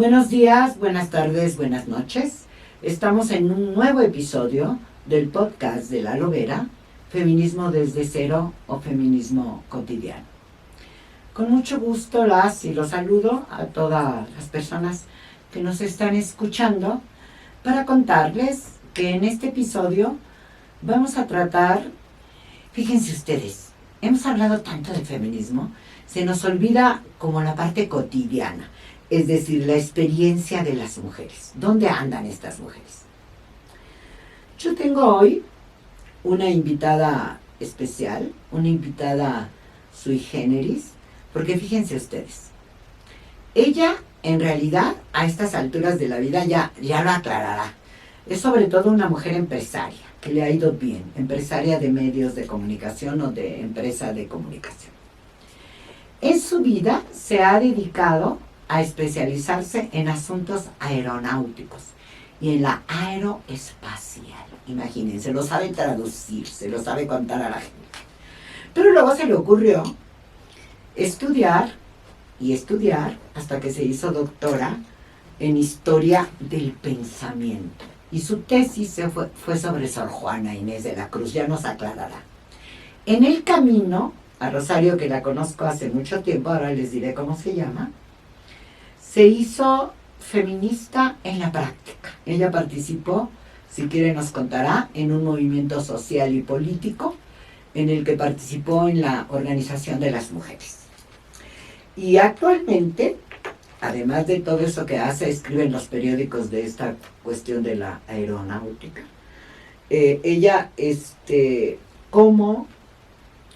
Buenos días, buenas tardes, buenas noches. Estamos en un nuevo episodio del podcast de La Lobera, Feminismo desde cero o Feminismo cotidiano. Con mucho gusto las y los saludo a todas las personas que nos están escuchando para contarles que en este episodio vamos a tratar, fíjense ustedes, hemos hablado tanto de feminismo, se nos olvida como la parte cotidiana. Es decir, la experiencia de las mujeres. ¿Dónde andan estas mujeres? Yo tengo hoy una invitada especial, una invitada sui generis, porque fíjense ustedes, ella en realidad a estas alturas de la vida ya lo aclarará. Es sobre todo una mujer empresaria, que le ha ido bien, empresaria de medios de comunicación o de empresa de comunicación. En su vida se ha dedicado a especializarse en asuntos aeronáuticos y en la aeroespacial. Imagínense, lo sabe traducir, se lo sabe contar a la gente. Pero luego se le ocurrió estudiar hasta que se hizo doctora en historia del pensamiento. Y su tesis fue sobre Sor Juana Inés de la Cruz, ya nos aclarará. En el camino, a Rosario, que la conozco hace mucho tiempo, ahora les diré cómo se llama, se hizo feminista en la práctica. Ella participó, si quiere nos contará, en un movimiento social y político en el que participó en la organización de las mujeres. Y actualmente, además de todo eso que hace, escribe en los periódicos de esta cuestión de la aeronáutica. Ella, como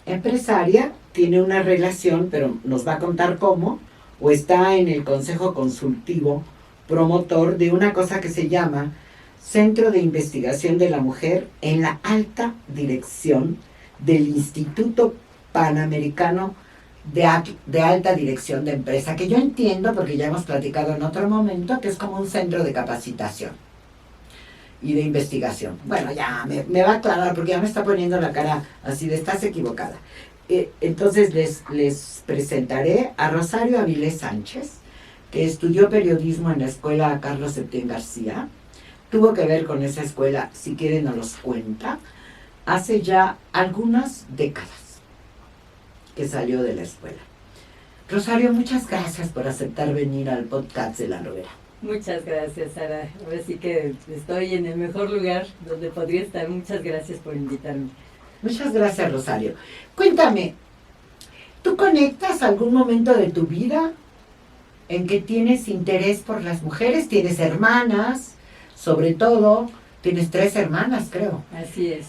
empresaria, tiene una relación, pero nos va a contar cómo, o está en el Consejo Consultivo promotor de una cosa que se llama Centro de Investigación de la Mujer en la alta dirección del Instituto Panamericano de Alta Dirección de Empresa, que yo entiendo, porque ya hemos platicado en otro momento, que es como un centro de capacitación y de investigación. Bueno, ya me va a aclarar, porque ya me está poniendo la cara así de estás equivocada. Entonces les presentaré a Rosario Avilés Sánchez, que estudió periodismo en la escuela Carlos Septién García. Tuvo que ver con esa escuela, si quieren nos los cuenta, hace ya algunas décadas que salió de la escuela. Rosario, muchas gracias por aceptar venir al podcast de La Lobera. Muchas gracias, Sara. Ahora sí que estoy en el mejor lugar donde podría estar. Muchas gracias por invitarme. Muchas gracias, Rosario. Cuéntame, ¿tú conectas algún momento de tu vida en que tienes interés por las mujeres? ¿Tienes hermanas? Sobre todo, tienes 3 hermanas, creo. Así es.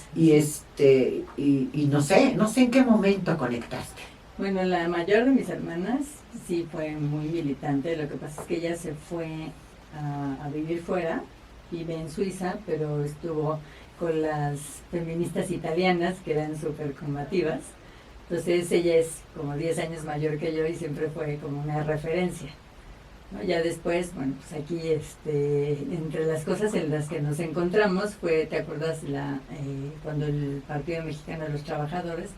Y no sé en qué momento conectaste. Bueno, la mayor de mis hermanas sí fue muy militante. Lo que pasa es que ella se fue a vivir fuera, vive en Suiza, pero estuvo con las feministas italianas que eran súper combativas. Entonces ella es como 10 años mayor que yo y siempre fue como una referencia, ¿no? Ya después, bueno, pues aquí entre las cosas en las que nos encontramos fue, ¿te acuerdas cuando el Partido Mexicano de los Trabajadores,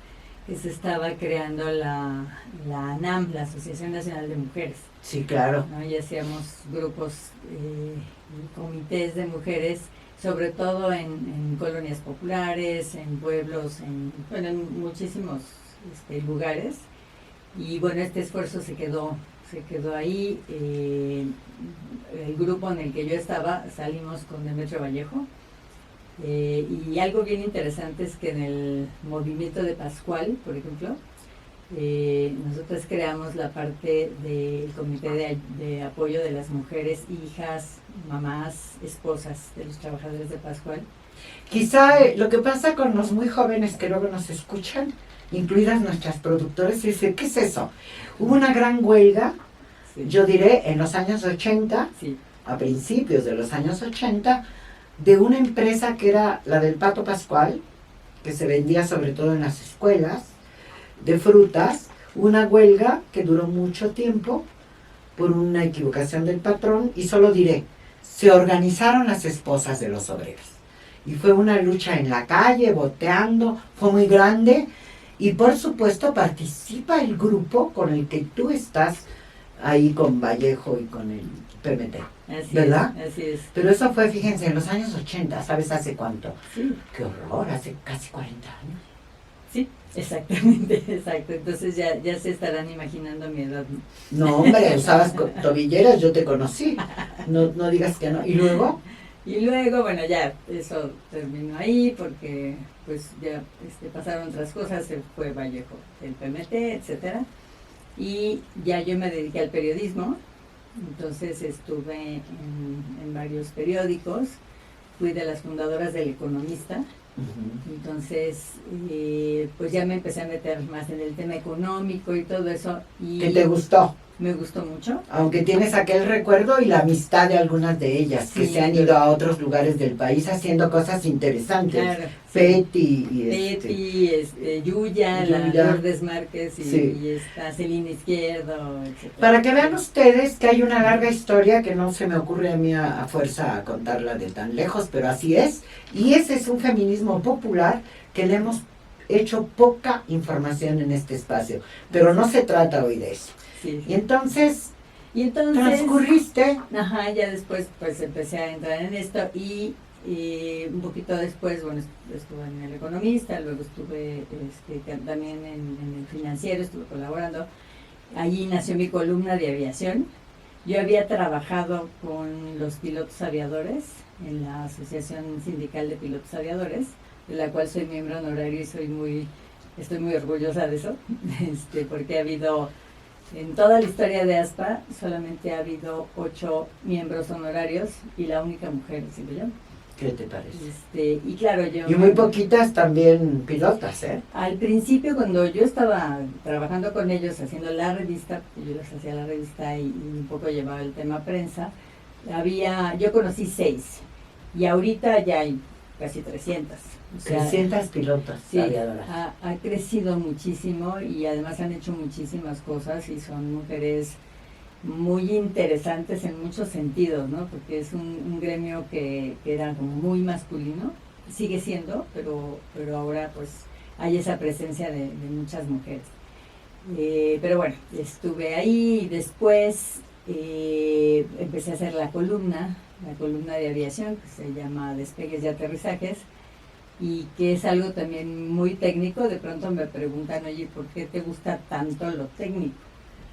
que se estaba creando la ANAM, la Asociación Nacional de Mujeres? Sí, claro. ¿No? Y hacíamos grupos y comités de mujeres, sobre todo en colonias populares, en pueblos, en muchísimos lugares. Y bueno, este esfuerzo se quedó ahí. El grupo en el que yo estaba, salimos con Demetrio Vallejo. Y algo bien interesante es que en el movimiento de Pascual, por ejemplo, nosotros creamos la parte del comité de apoyo de las mujeres, hijas, mamás, esposas de los trabajadores de Pascual. Quizá lo que pasa con los muy jóvenes que luego nos escuchan, incluidas nuestras productoras, es decir, ¿qué es eso? Hubo una gran huelga, sí, yo diré, en los años 80, sí, a principios de los años 80, de una empresa que era la del Pato Pascual, que se vendía sobre todo en las escuelas, de frutas, una huelga que duró mucho tiempo por una equivocación del patrón, y solo diré, se organizaron las esposas de los obreros. Y fue una lucha en la calle, boteando, fue muy grande, y por supuesto participa el grupo con el que tú estás ahí con Vallejo y con el PMT, Así ¿verdad? Así es. Pero eso fue, fíjense, en los años 80, ¿sabes hace cuánto? Sí. ¡Qué horror! Hace casi 40 años. Sí, exactamente, exacto. Entonces ya se estarán imaginando mi edad. No, hombre, usabas tobilleras, yo te conocí. No digas que no. ¿Y luego? Y luego, bueno, ya eso terminó ahí porque pues ya pasaron otras cosas, se fue Vallejo, el PMT, etcétera. Y ya yo me dediqué al periodismo, entonces estuve en varios periódicos, fui de las fundadoras del Economista. Entonces, pues ya me empecé a meter más en el tema económico y todo eso. Y ¿Qué te gustó? Me gustó mucho. Aunque tienes aquel recuerdo y la amistad de algunas de ellas, sí, que se han ido a otros lugares del país haciendo cosas interesantes. Claro, Peti y Yuya, la Lourdes Márquez y esta Celina Izquierdo, etc. Para que vean ustedes que hay una larga historia que no se me ocurre a mí a fuerza contarla de tan lejos, pero así es. Y ese es un feminismo popular que le hemos hecho poca información en este espacio. Pero no se trata hoy de eso. Sí. Y entonces transcurriste. Ajá, ya después pues empecé a entrar en esto y un poquito después, bueno, estuve en El Economista, luego estuve también en El Financiero, estuve colaborando. Allí nació mi columna de aviación. Yo había trabajado con los pilotos aviadores en la Asociación Sindical de Pilotos Aviadores, de la cual soy miembro honorario y estoy muy orgullosa de eso, porque ha habido... En toda la historia de ASPA solamente ha habido 8 miembros honorarios y la única mujer he sido yo. ¿Qué te parece? Y claro, yo... Y muy poquitas también pilotas, ¿eh? Al principio, cuando yo estaba trabajando con ellos, haciendo la revista, yo les hacía la revista y un poco llevaba el tema prensa, yo conocí 6 y ahorita ya hay casi 300. O sea, 300 pilotos aviadoras. Ha crecido muchísimo y además han hecho muchísimas cosas y son mujeres muy interesantes en muchos sentidos, ¿no? Porque es un gremio que era como muy masculino, sigue siendo, pero ahora pues hay esa presencia de muchas mujeres. Pero bueno, estuve ahí y después empecé a hacer la columna de aviación que se llama Despegues y Aterrizajes, y que es algo también muy técnico. De pronto me preguntan, oye, ¿por qué te gusta tanto lo técnico?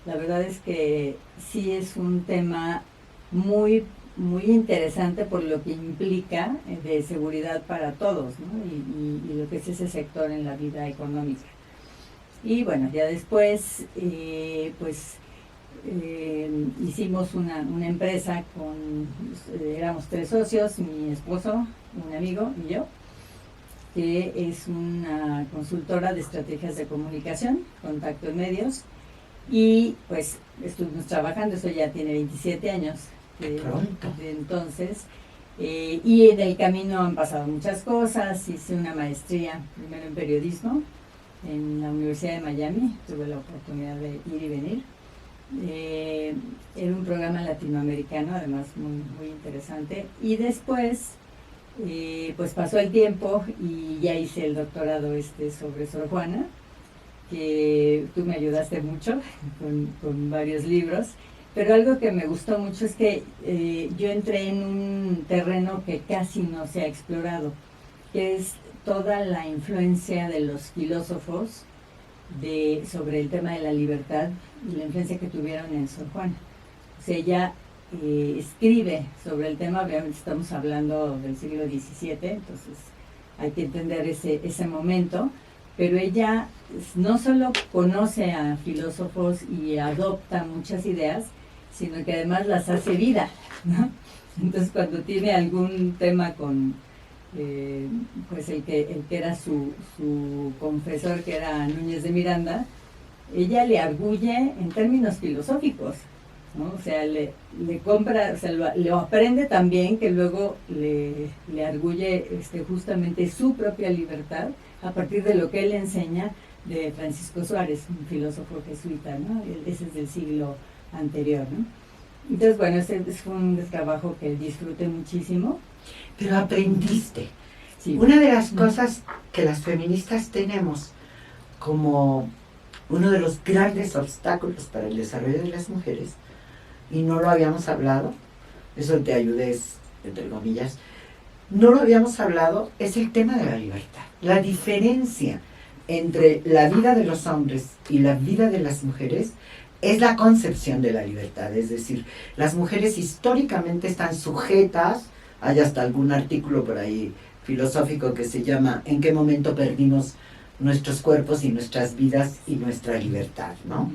La verdad es que sí es un tema muy, muy interesante por lo que implica de seguridad para todos, ¿no? Y lo que es ese sector en la vida económica. Y bueno, ya después, hicimos una empresa éramos 3 socios, mi esposo, un amigo y yo, que es una consultora de estrategias de comunicación, contacto en medios, y pues estuvimos trabajando, eso ya tiene 27 años de entonces, y en el camino han pasado muchas cosas. Hice una maestría primero en periodismo en la Universidad de Miami, tuve la oportunidad de ir y venir. Era un programa latinoamericano, además muy, muy interesante, y después pues pasó el tiempo y ya hice el doctorado sobre Sor Juana, que tú me ayudaste mucho con varios libros, pero algo que me gustó mucho es que yo entré en un terreno que casi no se ha explorado, que es toda la influencia de los filósofos sobre el tema de la libertad y la influencia que tuvieron en Sor Juana. O sea, ella escribe sobre el tema, obviamente estamos hablando del siglo XVII, entonces hay que entender ese momento, pero ella no solo conoce a filósofos y adopta muchas ideas, sino que además las hace vida, ¿no? Entonces cuando tiene algún tema con pues el que era su confesor, que era Núñez de Miranda, ella le arguye en términos filosóficos, ¿no? O sea, le compra, o sea, lo aprende también, que luego le arguye justamente su propia libertad a partir de lo que él enseña de Francisco Suárez, un filósofo jesuita, ¿no? Ese es del siglo anterior, ¿no? Entonces, bueno, ese fue un trabajo que disfruté muchísimo. Pero aprendiste. Sí. Una de las cosas que las feministas tenemos como uno de los grandes obstáculos para el desarrollo de las mujeres y no lo habíamos hablado, eso te ayudé, entre comillas, no lo habíamos hablado, es el tema de la libertad. La diferencia entre la vida de los hombres y la vida de las mujeres es la concepción de la libertad. Es decir, las mujeres históricamente están sujetas, hay hasta algún artículo por ahí filosófico que se llama ¿en qué momento perdimos nuestros cuerpos y nuestras vidas y nuestra libertad?, ¿no?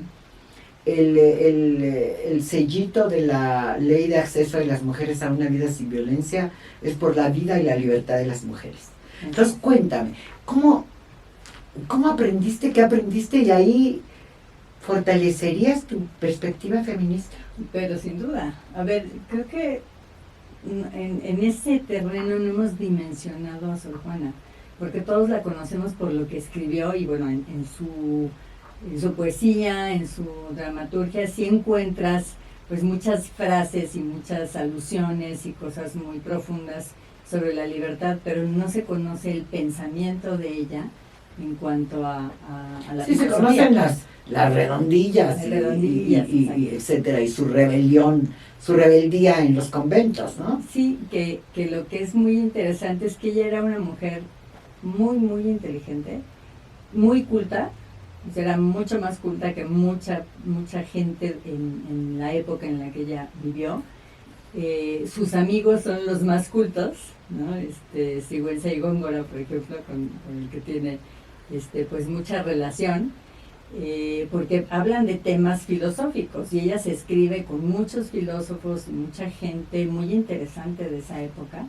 El sellito de la ley de acceso de las mujeres a una vida sin violencia es por la vida y la libertad de las mujeres. Entonces, cuéntame, ¿cómo aprendiste, qué aprendiste y ahí fortalecerías tu perspectiva feminista? Pero sin duda, a ver, creo que en ese terreno no hemos dimensionado a Sor Juana, porque todos la conocemos por lo que escribió y bueno, en su poesía, en su dramaturgia, sí encuentras pues muchas frases y muchas alusiones y cosas muy profundas sobre la libertad, pero no se conoce el pensamiento de ella en cuanto a la sí, se conocen las redondillas, y etcétera, y su rebeldía en los conventos, ¿no? Sí, que lo que es muy interesante es que ella era una mujer muy, muy inteligente, muy culta, o sea, era mucho más culta que mucha gente en la época en la que ella vivió. Sus amigos son los más cultos, ¿no? Sigüenza y Góngora, por ejemplo, con el que tiene pues mucha relación, porque hablan de temas filosóficos y ella se escribe con muchos filósofos y mucha gente muy interesante de esa época,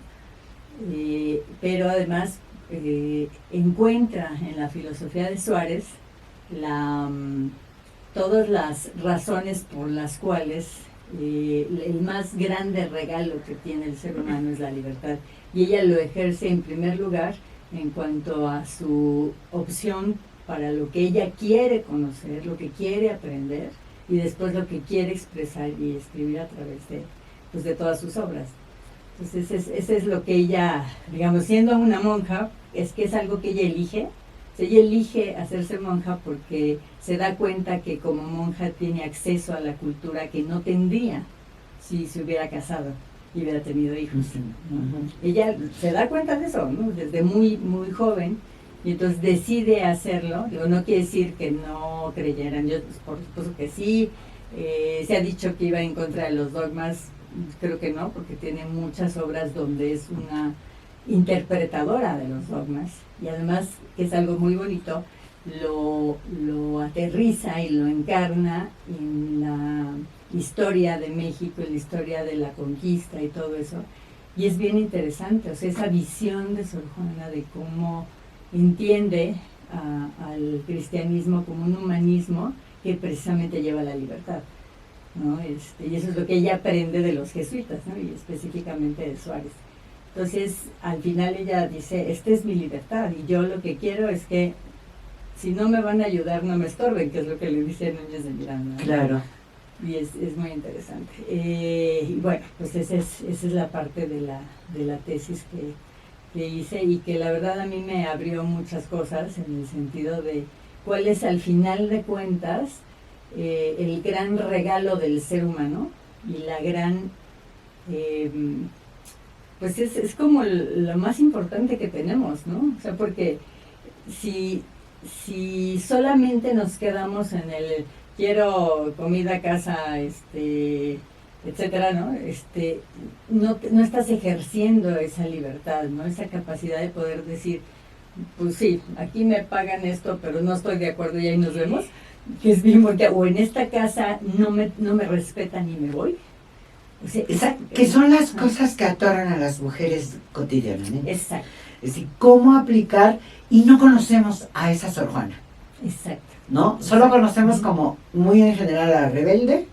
pero además encuentra en la filosofía de Suárez todas las razones por las cuales el más grande regalo que tiene el ser humano es la libertad, y ella lo ejerce en primer lugar en cuanto a su opción para lo que ella quiere conocer, lo que quiere aprender, y después lo que quiere expresar y escribir a través de todas sus obras. Entonces ese es lo que ella, digamos, siendo una monja, es que es algo que ella elige. Ella elige hacerse monja porque se da cuenta que como monja tiene acceso a la cultura que no tendría si se hubiera casado y hubiera tenido hijos, ¿no? Ella se da cuenta de eso, ¿no? Desde muy, muy joven, y entonces decide hacerlo. Digo, no quiere decir que no creyeran, yo por supuesto que sí. Se ha dicho que iba en contra de los dogmas, creo que no, porque tiene muchas obras donde es una interpretadora de los dogmas, y además, que es algo muy bonito, lo aterriza y lo encarna en la historia de México, en la historia de la conquista y todo eso, y es bien interesante, o sea, esa visión de Sor Juana de cómo entiende al cristianismo como un humanismo que precisamente lleva a la libertad, ¿no? Y eso es lo que ella aprende de los jesuitas, ¿no? Y específicamente de Suárez. Entonces, al final ella dice, esta es mi libertad, y yo lo que quiero es que si no me van a ayudar, no me estorben, que es lo que le dice Núñez de Miranda, ¿no? Claro. Y es muy interesante. Y bueno, pues esa es la parte de la tesis que hice, y que la verdad a mí me abrió muchas cosas en el sentido de cuál es al final de cuentas el gran regalo del ser humano y la gran... pues es como lo más importante que tenemos, ¿no? O sea, porque si solamente nos quedamos en el quiero comida, casa, etcétera, ¿no? No estás ejerciendo esa libertad, ¿no? Esa capacidad de poder decir, pues sí, aquí me pagan esto, pero no estoy de acuerdo y ahí nos vemos, que es bien bonita, o en esta casa no me respetan y me voy. O sea, que son las cosas que atoran a las mujeres cotidianamente. Exacto. Es decir, cómo aplicar, y no conocemos a esa Sor Juana. Exacto. ¿No? Solo conocemos como muy en general a la rebelde,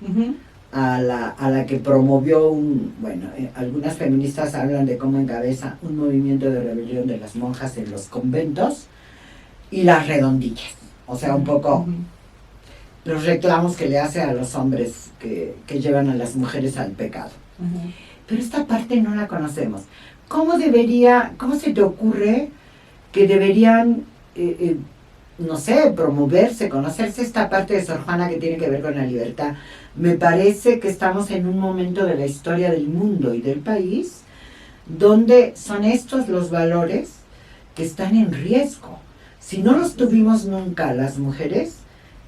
a la que promovió algunas feministas hablan de cómo encabeza un movimiento de rebelión de las monjas en los conventos, y las redondillas. O sea, un poco los reclamos que le hace a los hombres que llevan a las mujeres al pecado. Pero esta parte no la conocemos. ¿Cómo se te ocurre que deberían, no sé, promoverse, conocerse esta parte de Sor Juana que tiene que ver con la libertad Me parece que estamos en un momento de la historia del mundo y del país donde son estos los valores que están en riesgo. Si no los tuvimos nunca las mujeres,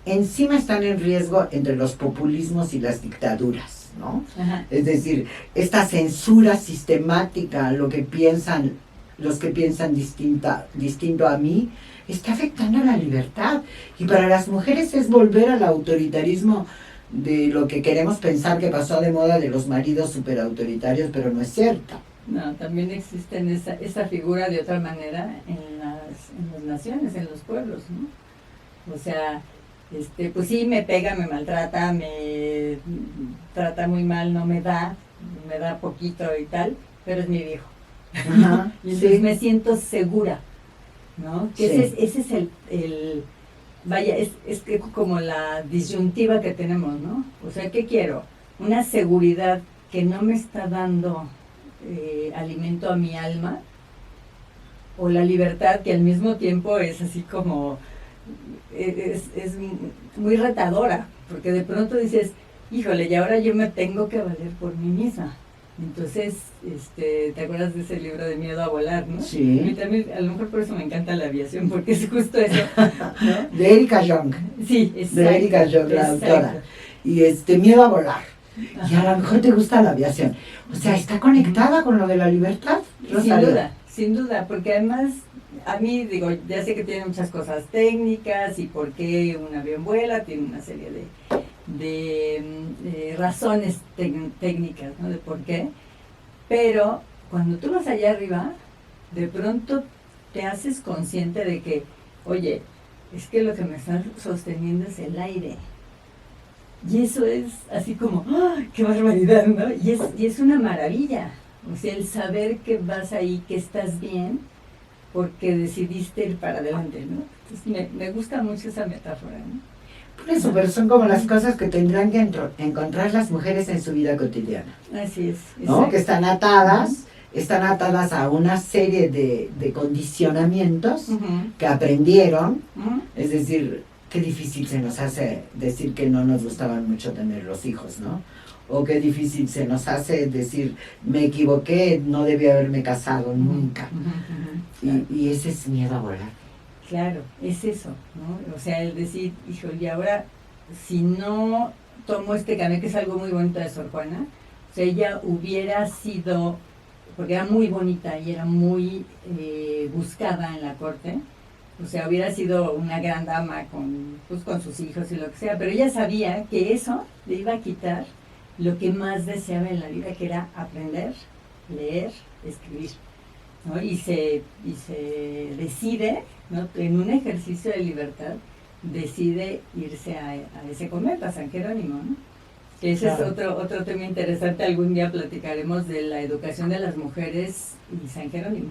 encima están en riesgo entre los populismos y las dictaduras, ¿no? Ajá. Es decir, esta censura sistemática, los que piensan distinto a mí, está afectando la libertad. Y para las mujeres es volver al autoritarismo de lo que queremos pensar que pasó de moda de los maridos superautoritarios, pero no es cierto. No, también existen esa figura de otra manera en las naciones, en los pueblos, ¿no? O sea, pues sí, me pega, me maltrata, me trata muy mal, no me da poquito y tal, pero es mi viejo. Ajá, Y entonces sí. me siento segura, ¿no? Que Sí. ese es vaya, es que como la disyuntiva que tenemos, ¿no? O sea, ¿qué quiero? Una seguridad que no me está dando alimento a mi alma, o la libertad que al mismo tiempo es así como es muy retadora, porque de pronto dices, híjole, y ahora yo me tengo que valer por mí misma. Entonces, ¿te acuerdas de ese libro de Miedo a volar, no? Sí. Y también, a lo mejor por eso me encanta la aviación, porque es justo eso, ¿no? De Erika Young. Sí, exacto. De Erika Young, la exacto. autora. Y Miedo a volar. Y a lo mejor te gusta la aviación. O sea, está conectada con lo de la libertad. Sin duda, porque además, a mí, digo, ya sé que tiene muchas cosas técnicas y por qué un avión vuela, tiene una serie de razones técnicas, ¿no? De por qué. Pero cuando tú vas allá arriba, de pronto te haces consciente de que, oye, es que lo que me está sosteniendo es el aire. Y eso es así como, ¡oh, qué barbaridad!, ¿no? Y es una maravilla. O sea, el saber que vas ahí, que estás bien, porque decidiste ir para adelante, ¿no? Entonces me gusta mucho esa metáfora, ¿no? Por eso, pero son como las cosas que tendrán que encontrar las mujeres en su vida cotidiana. Así es. ¿No? Que están atadas a una serie de condicionamientos que aprendieron. Es decir, qué difícil se nos hace decir que no nos gustaban mucho tener los hijos, ¿no? O qué difícil se nos hace decir, me equivoqué, no debí haberme casado nunca. Y ese es miedo a volar. Claro, es eso, ¿no? O sea, el decir, híjole, y ahora, si no tomo este camino, que es algo muy bonito de Sor Juana, o sea, ella hubiera sido, porque era muy bonita y era muy buscada en la corte, o sea, hubiera sido una gran dama con sus hijos y lo que sea, pero ella sabía que eso le iba a quitar lo que más deseaba en la vida, que era aprender, leer, escribir, ¿no? Y se decide, ¿no? En un ejercicio de libertad, decide irse a ese convento, a San Jerónimo, ¿no? Que ese Claro. es otro tema interesante. Algún día platicaremos de la educación de las mujeres y San Jerónimo.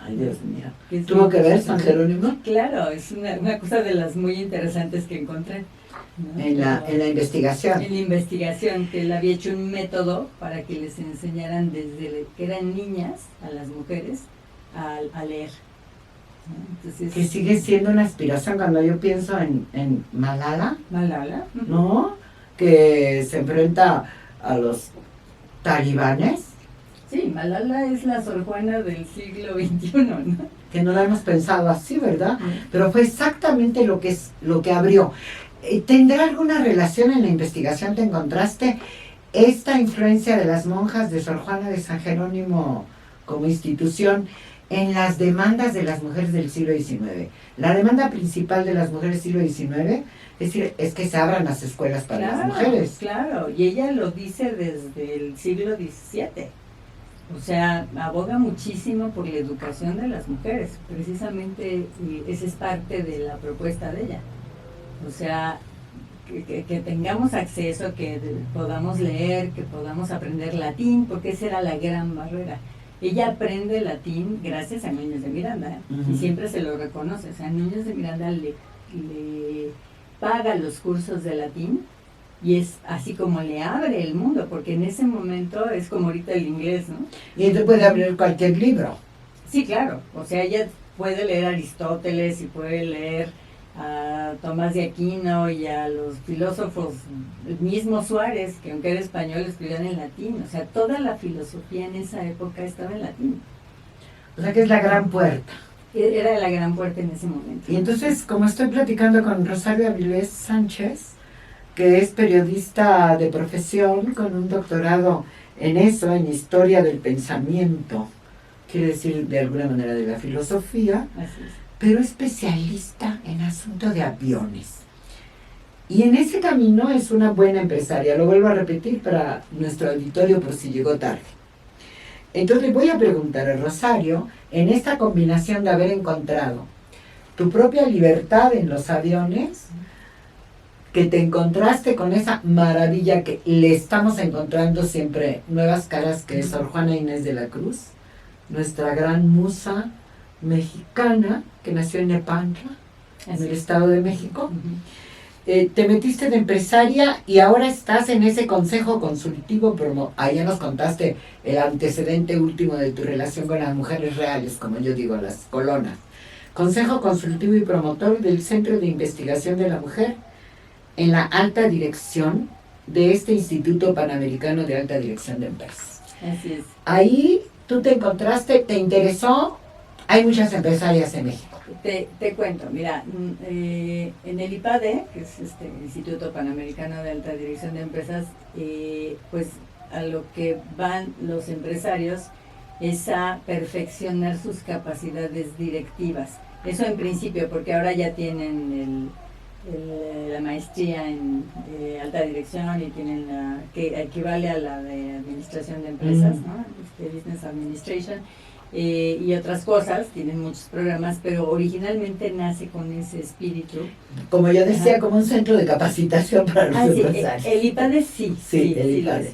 Ay, Dios mío. Que ¿Tuvo que ver San Jerónimo? Claro, es una cosa de las muy interesantes que encontré, ¿no? En la investigación. En la investigación, que él había hecho un método para que les enseñaran desde que eran niñas a las mujeres a leer, ¿no? Entonces, Que sigue siendo una aspiración cuando yo pienso en Malala, Malala, ¿no? Que se enfrenta a los talibanes, sí, Malala es la Sor Juana del siglo XXI, ¿no? que no la hemos pensado así, ¿verdad? Pero fue exactamente lo que abrió. ¿Tendrá alguna relación en la investigación? ¿Te encontraste esta influencia de las monjas de Sor Juana de San Jerónimo como institución en las demandas de las mujeres del siglo XIX? La demanda principal de las mujeres del siglo XIX es que se abran las escuelas para las mujeres. Claro, y ella lo dice desde el siglo XVII. O sea, aboga muchísimo por la educación de las mujeres. Precisamente esa es parte de la propuesta de ella. O sea, que tengamos acceso, que podamos leer, que podamos aprender latín, porque esa era la gran barrera. Ella aprende latín gracias a Núñez de Miranda, ¿eh? Uh-huh. Y siempre se lo reconoce. O sea, Núñez de Miranda le paga los cursos de latín y es así como le abre el mundo, porque en ese momento es como ahorita el inglés, ¿no? Y entonces puede abrir cualquier libro. Sí, claro. O sea, ella puede leer Aristóteles y puede leer a Tomás de Aquino y a los filósofos, el mismo Suárez, que aunque era español, escribían en latín. O sea, toda la filosofía en esa época estaba en latín. O sea que es la gran puerta. Era la gran puerta en ese momento. Y entonces, como estoy platicando con Rosario Avilés Sánchez, que es periodista de profesión con un doctorado en eso, en historia del pensamiento, quiere decir de alguna manera de la filosofía, Así es. pero especialista en asunto de aviones. Y en ese camino es una buena empresaria, lo vuelvo a repetir para nuestro auditorio por si llegó tarde. Entonces le voy a preguntar a Rosario, en esta combinación de haber encontrado tu propia libertad en los aviones, que te encontraste con esa maravilla que le estamos encontrando siempre nuevas caras, que es Sor Juana Inés de la Cruz, nuestra gran musa mexicana que nació en Nepantla, en el Estado de México. Te metiste de empresaria y ahora estás en ese consejo consultivo, ahí ya nos contaste el antecedente último de tu relación con las mujeres reales, como yo digo, las colonas. Consejo consultivo y promotor del Centro de Investigación de la Mujer en la alta dirección de este Instituto Panamericano de Alta Dirección de Empresas. Así es. Ahí tú te encontraste, te interesó, hay muchas empresarias en México. Te cuento, mira, en el IPADE, que es este Instituto Panamericano de Alta Dirección de Empresas, pues a lo que van los empresarios es a perfeccionar sus capacidades directivas. Eso en principio, porque ahora ya tienen la maestría en alta dirección y tienen la que equivale a la de administración de empresas, ¿no? Business Administration. Y otras cosas, tienen muchos programas, pero originalmente nace con ese espíritu. Como yo decía, como un centro de capacitación para los empresarios. Sí, el IPADE sí. El IPADE.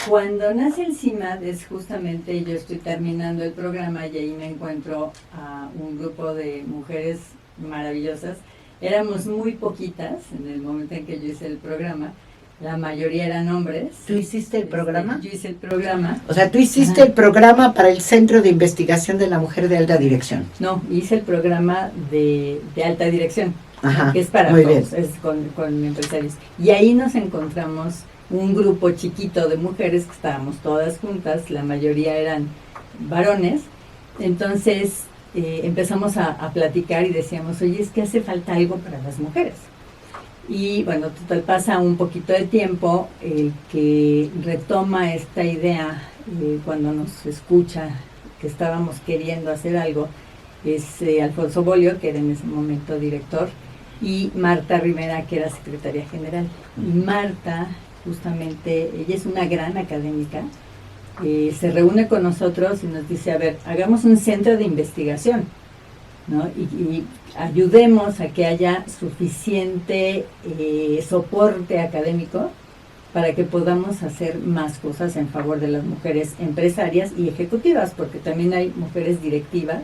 Cuando nace el CIMAD es justamente, yo estoy terminando el programa y ahí me encuentro a un grupo de mujeres maravillosas. Éramos muy poquitas en el momento en que yo hice el programa. La mayoría eran hombres. ¿Tú hiciste el programa? Yo hice el programa. O sea, tú hiciste el programa para el Centro de Investigación de la Mujer de Alta Dirección. No, hice el programa de alta dirección, Ajá, que es para muy todos, bien. es con empresarios. Y ahí nos encontramos un grupo chiquito de mujeres que estábamos todas juntas, la mayoría eran varones. Entonces empezamos a platicar y decíamos, oye, es que hace falta algo para las mujeres. Y bueno, total, pasa un poquito de tiempo, el que retoma esta idea cuando nos escucha que estábamos queriendo hacer algo es Alfonso Bolio, que era en ese momento director, y Marta Rivera, que era secretaria general. Y Marta, justamente, ella es una gran académica, se reúne con nosotros y nos dice, a ver, hagamos un centro de investigación, ¿no? Y ayudemos a que haya suficiente soporte académico para que podamos hacer más cosas en favor de las mujeres empresarias y ejecutivas, porque también hay mujeres directivas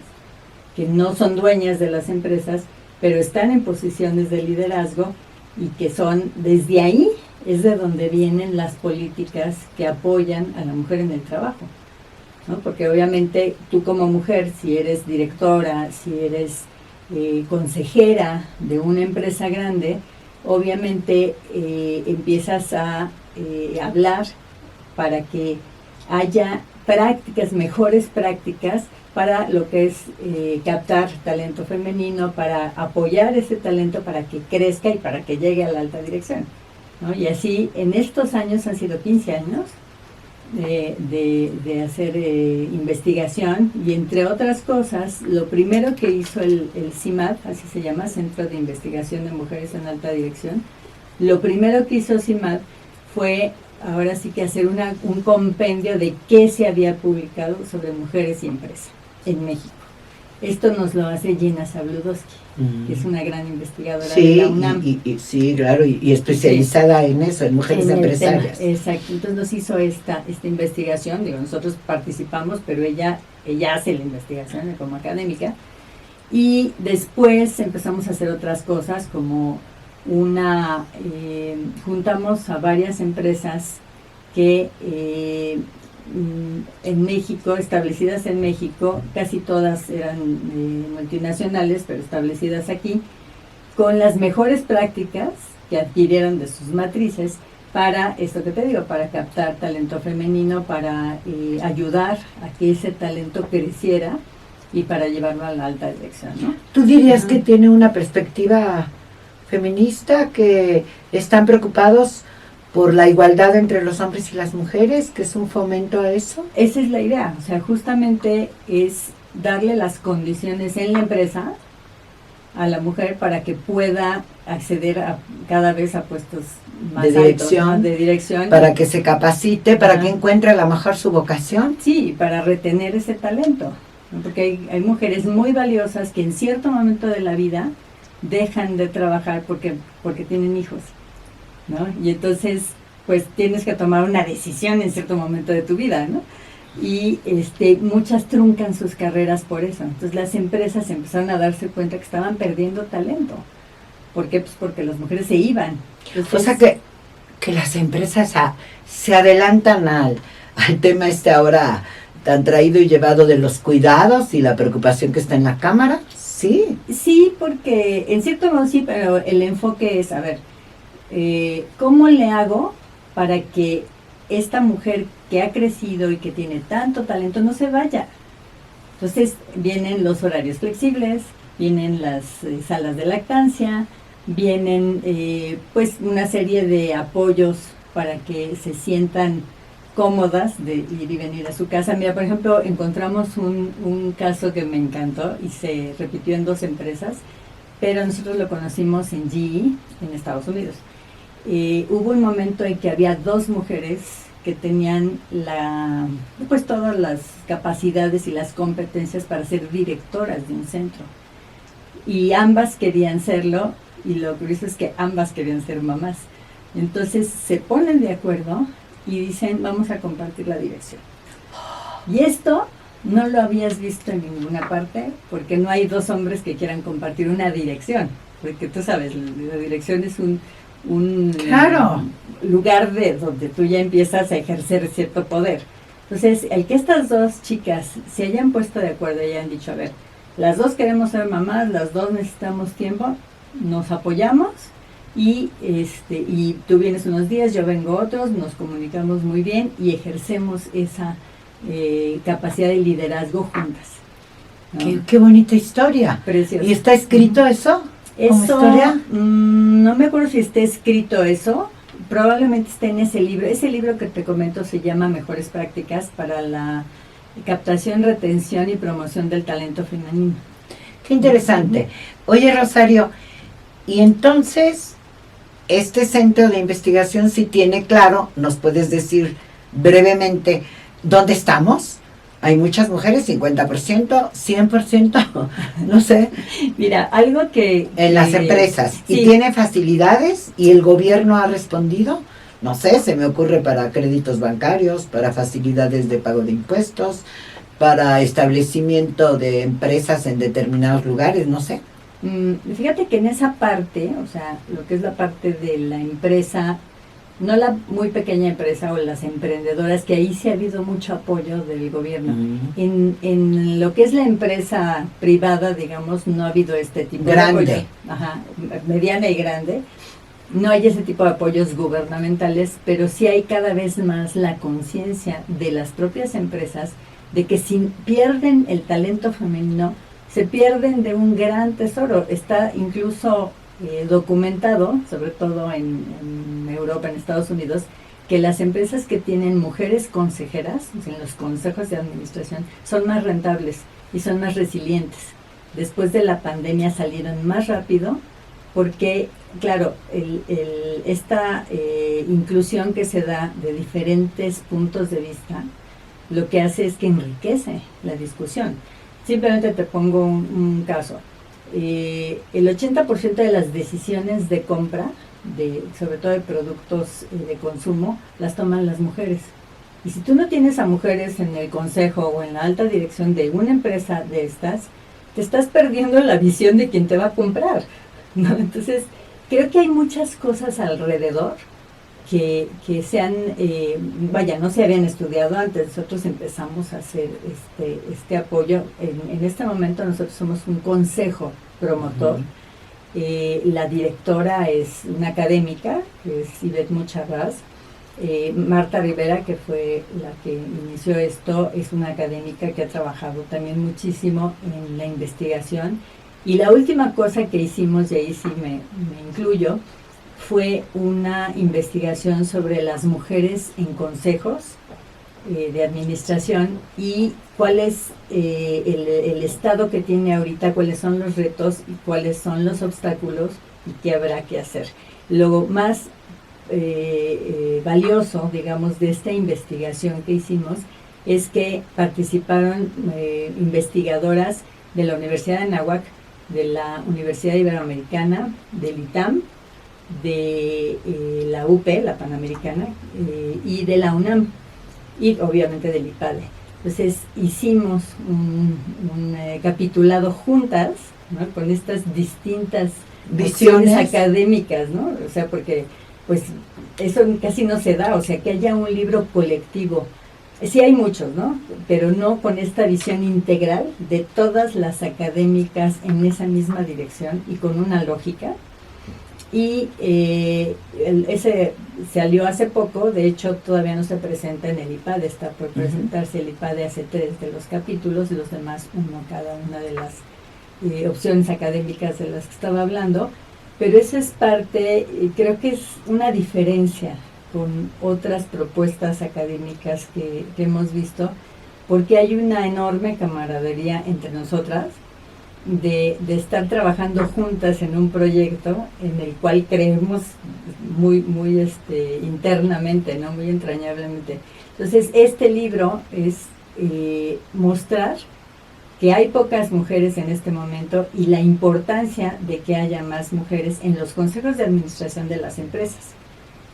que no son dueñas de las empresas, pero están en posiciones de liderazgo y que son, desde ahí es de donde vienen las políticas que apoyan a la mujer en el trabajo, ¿no? Porque obviamente tú como mujer, si eres directora, si eres consejera de una empresa grande, obviamente empiezas a hablar para que haya prácticas, mejores prácticas para lo que es captar talento femenino, para apoyar ese talento para que crezca y para que llegue a la alta dirección, ¿no? Y así en estos años han sido 15 años de hacer investigación, y entre otras cosas, lo primero que hizo el CIMAD, así se llama, Centro de Investigación de Mujeres en Alta Dirección, lo primero que hizo CIMAD fue, ahora sí que hacer un compendio de qué se había publicado sobre mujeres y empresa en México. Esto nos lo hace Gina Zabludowski, que es una gran investigadora de la UNAM. Sí, claro, y especializada en eso, en mujeres empresarias. Exacto, entonces nos hizo esta investigación, digo, nosotros participamos, pero ella hace la investigación como académica, y después empezamos a hacer otras cosas, como juntamos a varias empresas que en México, establecidas en México, casi todas eran multinacionales, pero establecidas aquí, con las mejores prácticas que adquirieron de sus matrices para esto que te digo, para captar talento femenino, para ayudar a que ese talento creciera y para llevarlo a la alta dirección, ¿no? ¿Tú dirías que tiene una perspectiva feminista, que están preocupados por la igualdad entre los hombres y las mujeres, que es un fomento a eso? Esa es la idea, o sea, justamente es darle las condiciones en la empresa a la mujer para que pueda acceder a cada vez a puestos más de dirección, altos, ¿no? De dirección, para que se capacite, para Ajá. que encuentre a lo mejor su vocación. Sí, para retener ese talento, ¿no? Porque hay mujeres muy valiosas que en cierto momento de la vida dejan de trabajar porque tienen hijos, ¿no? Y entonces, pues tienes que tomar una decisión en cierto momento de tu vida, ¿no? Y muchas truncan sus carreras por eso. Entonces las empresas empezaron a darse cuenta que estaban perdiendo talento. ¿Por qué? Pues porque las mujeres se iban. Entonces, O sea que las empresas se adelantan al tema ahora tan traído y llevado de los cuidados y la preocupación que está en la cámara. Sí. Sí, porque en cierto modo sí, pero el enfoque es, a ver, ¿cómo le hago para que esta mujer que ha crecido y que tiene tanto talento no se vaya? Entonces vienen los horarios flexibles, vienen las salas de lactancia, vienen pues una serie de apoyos para que se sientan cómodas de ir y venir a su casa. Mira, por ejemplo, encontramos un caso que me encantó y se repitió en 2 empresas, pero nosotros lo conocimos en GE, en Estados Unidos. Hubo un momento en que había 2 mujeres que tenían pues todas las capacidades y las competencias para ser directoras de un centro. Y ambas querían serlo, y lo curioso es que ambas querían ser mamás. Entonces se ponen de acuerdo y dicen, vamos a compartir la dirección. Y esto no lo habías visto en ninguna parte, porque no hay 2 hombres que quieran compartir una dirección. Porque tú sabes, la dirección es un Claro. lugar donde tú ya empiezas a ejercer cierto poder. Entonces, el que estas 2 chicas se hayan puesto de acuerdo y hayan dicho, a ver, las 2 queremos ser mamás, las 2 necesitamos tiempo, nos apoyamos y tú vienes unos días, yo vengo otros, nos comunicamos muy bien y ejercemos esa capacidad de liderazgo juntas, ¿no? Qué bonita historia. Precioso. ¿Y está escrito eso? ¿Como Eso, historia? No me acuerdo si está escrito eso, probablemente esté en ese libro. Ese libro que te comento se llama Mejores Prácticas para la captación, retención y promoción del talento femenino. Qué interesante. Oye, Rosario, y entonces, este centro de investigación sí tiene claro, ¿nos puedes decir brevemente dónde estamos? Hay muchas mujeres, 50%, 100%, no sé. Mira, algo que En las empresas. Sí. ¿Y tiene facilidades? ¿Y el gobierno ha respondido? No sé, se me ocurre para créditos bancarios, para facilidades de pago de impuestos, para establecimiento de empresas en determinados lugares, no sé. Fíjate que en esa parte, o sea, lo que es la parte de la empresa, no la muy pequeña empresa o las emprendedoras, que ahí sí ha habido mucho apoyo del gobierno. En lo que es la empresa privada, digamos, no ha habido este tipo Grande. de apoyo. Ajá, mediana y grande. No hay ese tipo de apoyos gubernamentales, pero sí hay cada vez más la conciencia de las propias empresas de que si pierden el talento femenino, se pierden de un gran tesoro. Está incluso documentado, sobre todo en Europa, en Estados Unidos, que las empresas que tienen mujeres consejeras, o sea, en los consejos de administración, son más rentables y son más resilientes. Después de la pandemia salieron más rápido porque, claro, esta inclusión que se da de diferentes puntos de vista, lo que hace es que enriquece la discusión. Simplemente te pongo un caso. El 80% de las decisiones de compra, sobre todo de productos de consumo, las toman las mujeres. Y si tú no tienes a mujeres en el consejo o en la alta dirección de una empresa de estas, te estás perdiendo la visión de quién te va a comprar, ¿no? Entonces, creo que hay muchas cosas alrededor que no se habían estudiado antes. Nosotros empezamos a hacer este apoyo. En este momento nosotros somos un consejo promotor La directora es una académica, que es Ivette Mucharraz. Marta Rivera, que fue la que inició esto, es una académica que ha trabajado también muchísimo en la investigación. Y la última cosa que hicimos, y ahí sí me incluyo, fue una investigación sobre las mujeres en consejos de administración y cuál es el estado que tiene ahorita, cuáles son los retos y cuáles son los obstáculos y qué habrá que hacer. Lo más valioso, digamos, de esta investigación que hicimos es que participaron investigadoras de la Universidad de Anáhuac, de la Universidad Iberoamericana, del ITAM, de la UP, la Panamericana, y de la UNAM, y obviamente del IPADE. Entonces hicimos un capitulado juntas, ¿no?, con estas distintas visiones académicas, ¿no? O sea, porque pues eso casi no se da, o sea, que haya un libro colectivo. Sí hay muchos, ¿no? Pero no con esta visión integral de todas las académicas en esa misma dirección y con una lógica. Y ese salió hace poco, de hecho todavía no se presenta en el IPADE, está por presentarse el IPADE hace 3 de los capítulos, y los demás cada una de las opciones académicas de las que estaba hablando. Pero eso es parte, creo que es una diferencia con otras propuestas académicas que hemos visto, porque hay una enorme camaradería entre nosotras de estar trabajando juntas en un proyecto en el cual creemos muy internamente, ¿no?, muy entrañablemente. Entonces, este libro es mostrar que hay pocas mujeres en este momento y la importancia de que haya más mujeres en los consejos de administración de las empresas,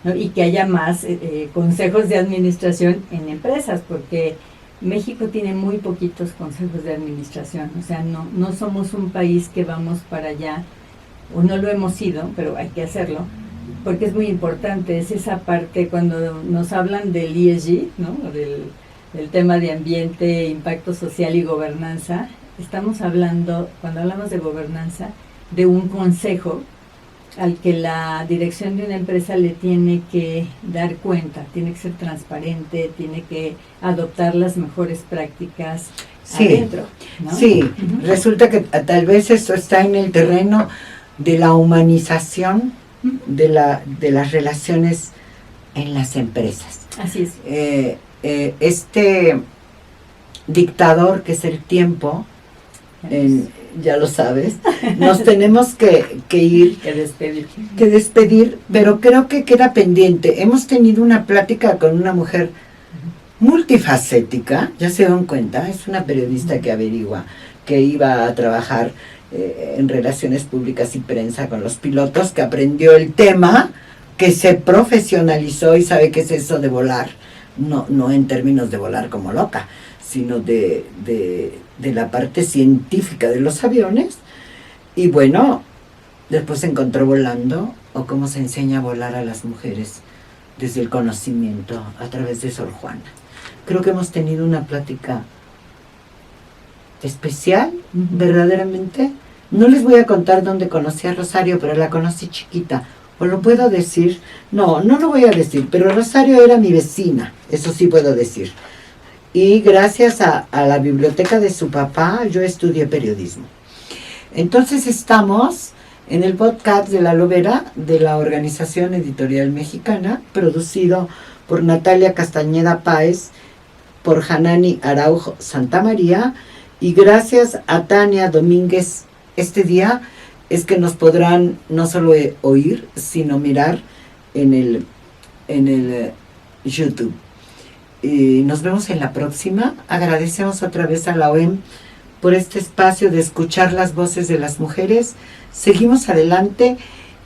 ¿no?, y que haya más consejos de administración en empresas, porque México tiene muy poquitos consejos de administración, o sea, no somos un país que vamos para allá, o no lo hemos sido, pero hay que hacerlo, porque es muy importante, es esa parte cuando nos hablan del ESG, ¿no?, del tema de ambiente, impacto social y gobernanza. Estamos hablando, cuando hablamos de gobernanza, de un consejo al que la dirección de una empresa le tiene que dar cuenta, tiene que ser transparente, tiene que adoptar las mejores prácticas adentro, ¿no? Sí, resulta que tal vez esto está en el terreno de la humanización de las relaciones en las empresas. Así es. Este dictador que es el tiempo, ya lo sabes, nos tenemos que ir, que despedir, pero creo que queda pendiente. Hemos tenido una plática con una mujer multifacética, ya se dan cuenta, es una periodista que averigua, que iba a trabajar en relaciones públicas y prensa con los pilotos, que aprendió el tema, que se profesionalizó y sabe qué es eso de volar. No en términos de volar como loca, sino de la parte científica de los aviones. Y bueno, después se encontró volando, o cómo se enseña a volar a las mujeres desde el conocimiento a través de Sor Juana. Creo que hemos tenido una plática especial, verdaderamente. No les voy a contar dónde conocí a Rosario, pero la conocí chiquita. ¿O lo puedo decir? No lo voy a decir, pero Rosario era mi vecina, eso sí puedo decir. Y gracias a la biblioteca de su papá, yo estudié periodismo. Entonces estamos en el podcast de La Lobera, de la Organización Editorial Mexicana, producido por Natalia Castañeda Páez, por Hanani Araujo Santamaría, y gracias a Tania Domínguez. Este día es que nos podrán no solo oír, sino mirar en el YouTube. Y nos vemos en la próxima. Agradecemos otra vez a la OEM por este espacio de escuchar las voces de las mujeres. Seguimos adelante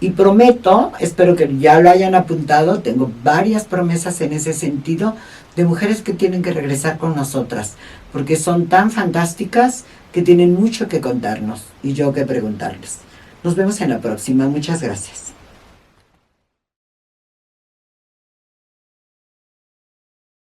y prometo, espero que ya lo hayan apuntado, tengo varias promesas en ese sentido, de mujeres que tienen que regresar con nosotras, porque son tan fantásticas que tienen mucho que contarnos y yo que preguntarles. Nos vemos en la próxima. Muchas gracias.